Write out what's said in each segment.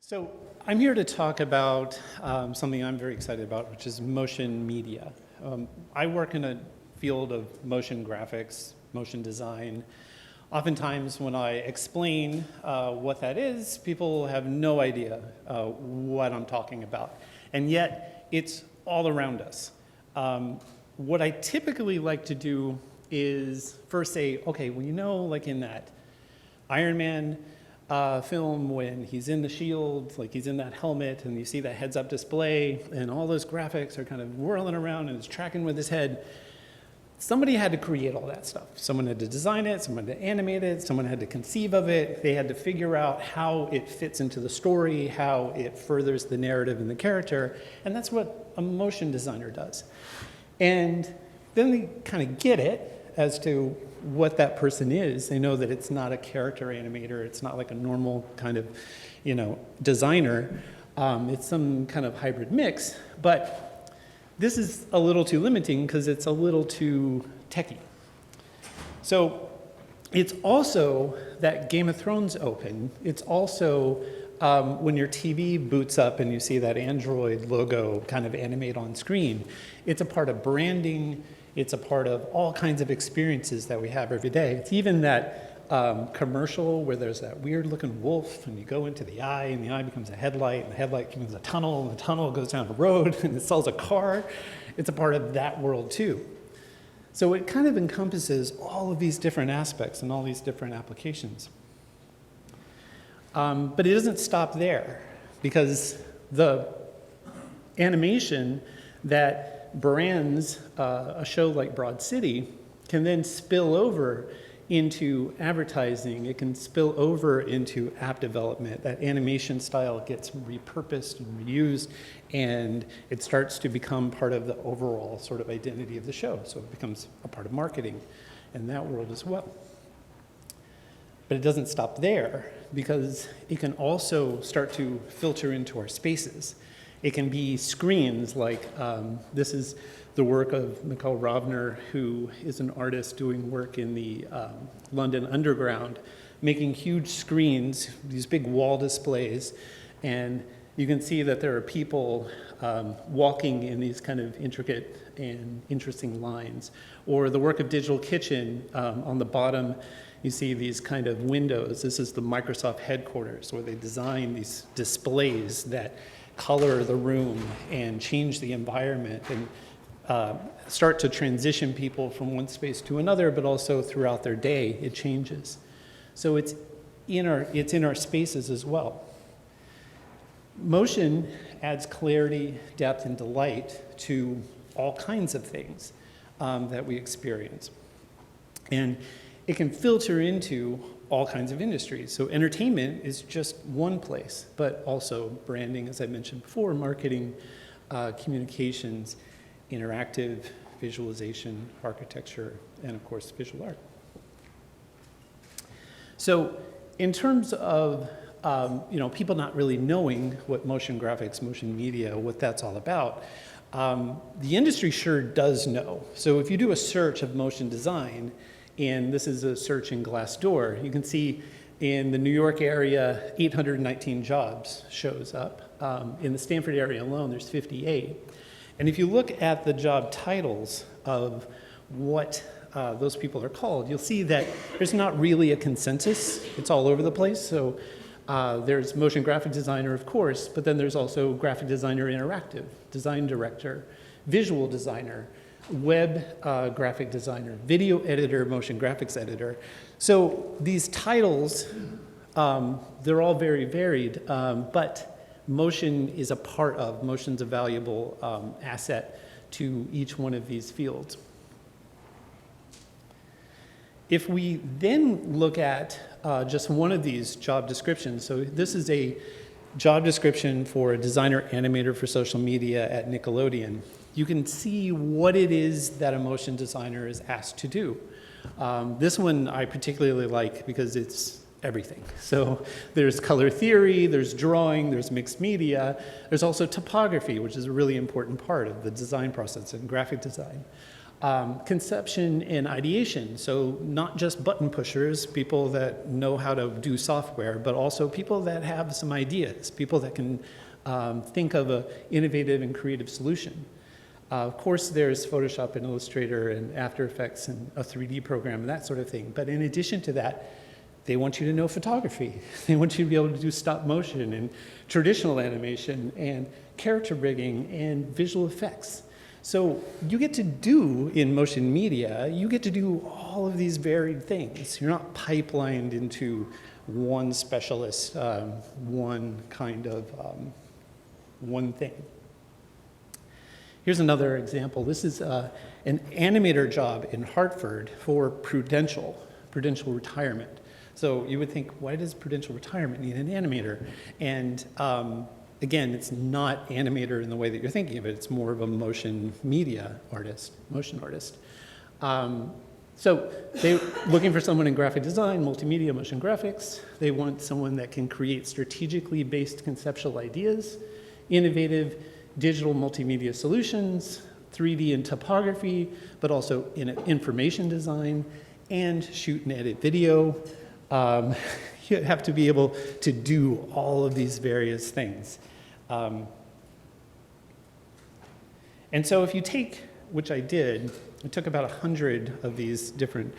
So I'm here to talk about something I'm very excited about, which is motion media. I work in a field of motion graphics, motion design. Oftentimes when I explain what that is, people have no idea what I'm talking about. And yet it's all around us. What I typically like to do is first say, okay, well, you know, like in that Iron Man film when he's in the shield, like he's in that helmet and you see that heads-up display and all those graphics are kind of whirling around and it's tracking with his head. Somebody had to create all that stuff. Someone had to design it, someone had to animate it, someone had to conceive of it. They had to figure out how it fits into the story, how it furthers the narrative and the character, and that's what a motion designer does. And then they kind of get it as to what that person is. They know that it's not a character animator, it's not like a normal kind of, designer. It's some kind of hybrid mix, but this is a little too limiting because it's a little too techy. So it's also that Game of Thrones open. It's also when your TV boots up and you see that Android logo kind of animate on screen. It's a part of branding. It's a part of all kinds of experiences that we have every day. It's even that commercial where there's that weird looking wolf and you go into the eye and the eye becomes a headlight and the headlight becomes a tunnel and the tunnel goes down a road and it sells a car. It's a part of that world too. So it kind of encompasses all of these different aspects and all these different applications. But it doesn't stop there because the animation that brands a show like Broad City can then spill over into advertising. It can spill over into app development. That animation style gets repurposed and reused, and it starts to become part of the overall sort of identity of the show. So it becomes a part of marketing in that world as well. But it doesn't stop there because it can also start to filter into our spaces. It can be screens like this is the work of Mikhail Rovner, who is an artist doing work in the London Underground, making huge screens, these big wall displays, and you can see that there are people walking in these kind of intricate and interesting lines. Or the work of Digital Kitchen, on the bottom you see these kind of windows. This is the Microsoft headquarters where they design these displays that color the room and change the environment and start to transition people from one space to another, but also throughout their day it changes. So it's in our spaces as well. Motion adds clarity, depth, and delight to all kinds of things that we experience. And it can filter into all kinds of industries. So entertainment is just one place, but also branding, as I mentioned before, marketing, communications, interactive, visualization, architecture, and of course, visual art. So in terms of people not really knowing what motion graphics, motion media, what that's all about, the industry sure does know. So if you do a search of motion design, and this is a search in Glassdoor, you can see in the New York area, 819 jobs shows up. In the Stamford area alone, there's 58. And if you look at the job titles of what those people are called, you'll see that there's not really a consensus. It's all over the place. So there's motion graphic designer, of course, but then there's also graphic designer interactive, design director, visual designer, web graphic designer, video editor, motion graphics editor. So these titles, they're all very varied, but motion is a part of, motion's a valuable asset to each one of these fields. If we then look at just one of these job descriptions, so this is a job description for a designer animator for social media at Nickelodeon, you can see what it is that a motion designer is asked to do. This one I particularly like because it's everything. So there's color theory, there's drawing, there's mixed media, there's also topography, which is a really important part of the design process in graphic design. Conception and ideation, so not just button pushers, people that know how to do software, but also people that have some ideas, people that can think of an innovative and creative solution. Of course, there's Photoshop and Illustrator and After Effects and a 3D program and that sort of thing. But in addition to that, they want you to know photography. They want you to be able to do stop motion and traditional animation and character rigging and visual effects. So you get to do in motion media, you get to do all of these varied things. You're not pipelined into one specialist, one kind of one thing. Here's another example. This is an animator job in Hartford for Prudential retirement. So you would think, why does Prudential retirement need an animator? And again, it's not animator in the way that you're thinking of it. It's more of a motion media artist, motion artist. So they're looking for someone in graphic design, multimedia, motion graphics. They want someone that can create strategically based conceptual ideas, innovative digital multimedia solutions, 3D and topography, but also in information design, and shoot and edit video. You have to be able to do all of these various things. And so if you take, which I did, I took about 100 of these different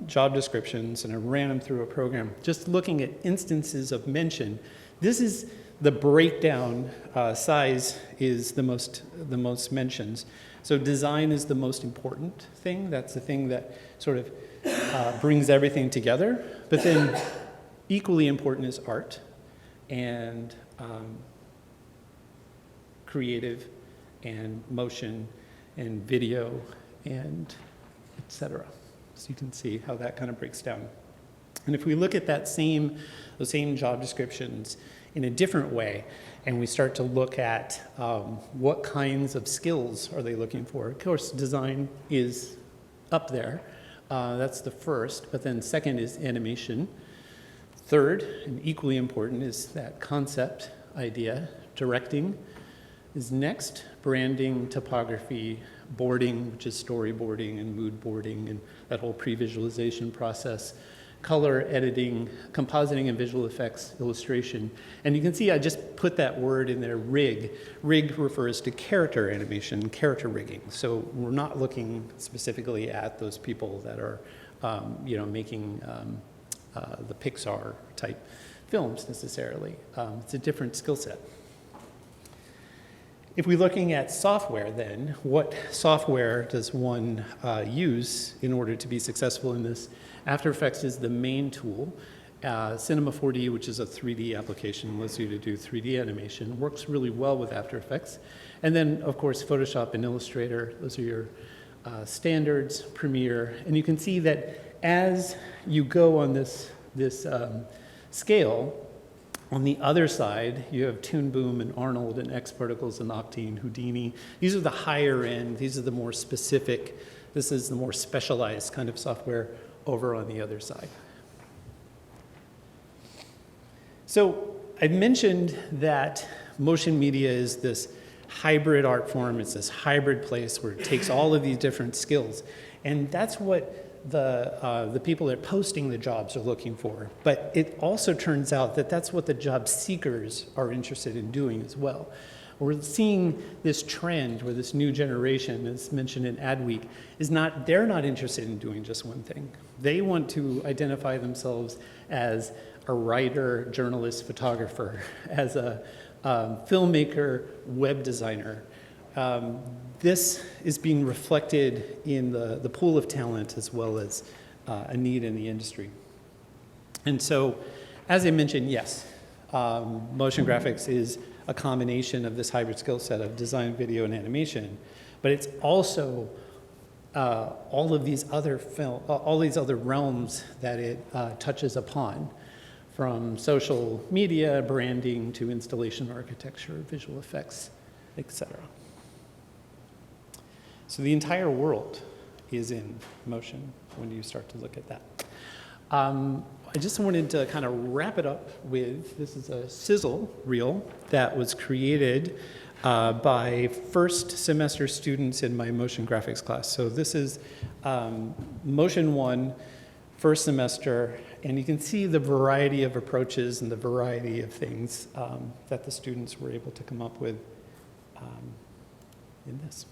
job descriptions and I ran them through a program, just looking at instances of mention. This is the breakdown. Size is the most mentions. So design is the most important thing. That's the thing that sort of brings everything together. But then equally important is art and creative and motion and video and et cetera. So you can see how that kind of breaks down. And if we look at those same job descriptions in a different way, and we start to look at what kinds of skills are they looking for. Of course, design is up there. That's the first, but then second is animation. Third, and equally important, is that concept idea. Directing is next. Branding, topography, boarding, which is storyboarding and mood boarding, and that whole pre-visualization process. Color, editing, compositing and visual effects, illustration. And you can see I just put that word in there, rig. Rig refers to character animation, character rigging. So we're not looking specifically at those people that are making the Pixar type films necessarily. It's a different skill set. If we're looking at software then, what software does one use in order to be successful in this? After Effects is the main tool. Cinema 4D, which is a 3D application, allows you to do 3D animation, works really well with After Effects. And then, of course, Photoshop and Illustrator, those are your standards, Premiere. And you can see that as you go on this scale, on the other side, you have Toon Boom and Arnold and X Particles and Octane, Houdini. These are the higher end. These are the more specific. This is the more specialized kind of software over on the other side. So I mentioned that motion media is this hybrid art form. It's this hybrid place where it takes all of these different skills. And that's what the people that are posting the jobs are looking for. But it also turns out that that's what the job seekers are interested in doing as well. We're seeing this trend where this new generation, as mentioned in Adweek, they're not interested in doing just one thing. They want to identify themselves as a writer, journalist, photographer, as a filmmaker, web designer. This is being reflected in the pool of talent as well as a need in the industry. And so, as I mentioned, yes, motion graphics is a combination of this hybrid skill set of design, video, and animation, but it's also all these other realms that it touches upon, from social media, branding, to installation architecture, visual effects, etc. So the entire world is in motion when you start to look at that. I just wanted to kind of wrap it up with, this is a sizzle reel that was created by first semester students in my motion graphics class. So this is Motion 1, first semester, and you can see the variety of approaches and the variety of things that the students were able to come up with in this.